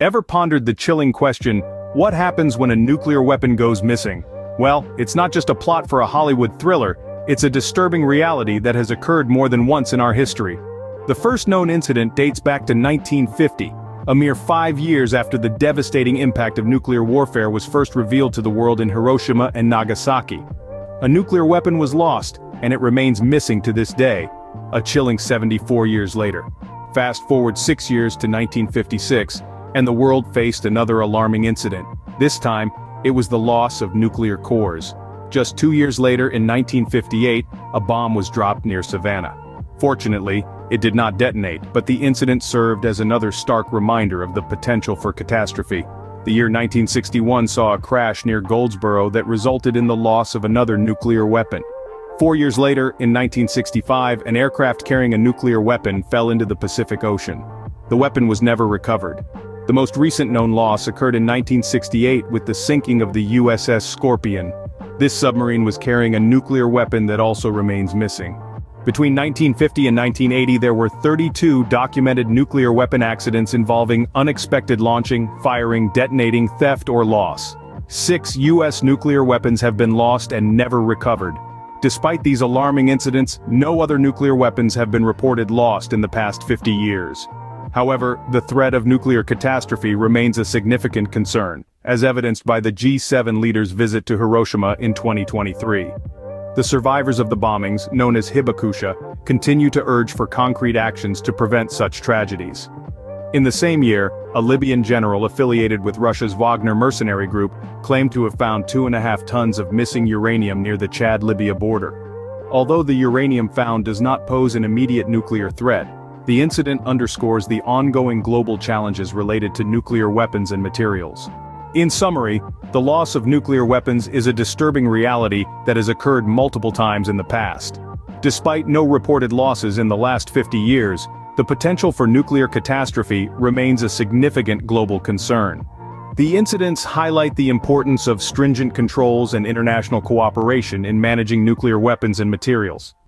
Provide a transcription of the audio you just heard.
Ever pondered the chilling question, what happens when a nuclear weapon goes missing? Well, it's not just a plot for a Hollywood thriller, it's a disturbing reality that has occurred more than once in our history. The first known incident dates back to 1950, a mere 5 years after the devastating impact of nuclear warfare was first revealed to the world in Hiroshima and Nagasaki. A nuclear weapon was lost, and it remains missing to this day, a chilling 74 years later. Fast forward 6 years to 1956, and the world faced another alarming incident. This time, it was the loss of nuclear cores. Just 2 years later in 1958, a bomb was dropped near Savannah. Fortunately, it did not detonate, but the incident served as another stark reminder of the potential for catastrophe. The year 1961 saw a crash near Goldsboro that resulted in the loss of another nuclear weapon. 4 years later, in 1965, an aircraft carrying a nuclear weapon fell into the Pacific Ocean. The weapon was never recovered. The most recent known loss occurred in 1968 with the sinking of the USS Scorpion. This submarine was carrying a nuclear weapon that also remains missing. Between 1950 and 1980 there were 32 documented nuclear weapon accidents involving unexpected launching, firing, detonating, theft or loss. 6 U.S. nuclear weapons have been lost and never recovered. Despite these alarming incidents, no other nuclear weapons have been reported lost in the past 50 years. However, the threat of nuclear catastrophe remains a significant concern, as evidenced by the G7 leaders' visit to Hiroshima in 2023. The survivors of the bombings, known as hibakusha, continue to urge for concrete actions to prevent such tragedies. In the same year, a Libyan general affiliated with Russia's Wagner mercenary group claimed to have found 2.5 tons of missing uranium near the Chad-Libya border. Although the uranium found does not pose an immediate nuclear threat, the incident underscores the ongoing global challenges related to nuclear weapons and materials. In summary, the loss of nuclear weapons is a disturbing reality that has occurred multiple times in the past. Despite no reported losses in the last 50 years, the potential for nuclear catastrophe remains a significant global concern. The incidents highlight the importance of stringent controls and international cooperation in managing nuclear weapons and materials.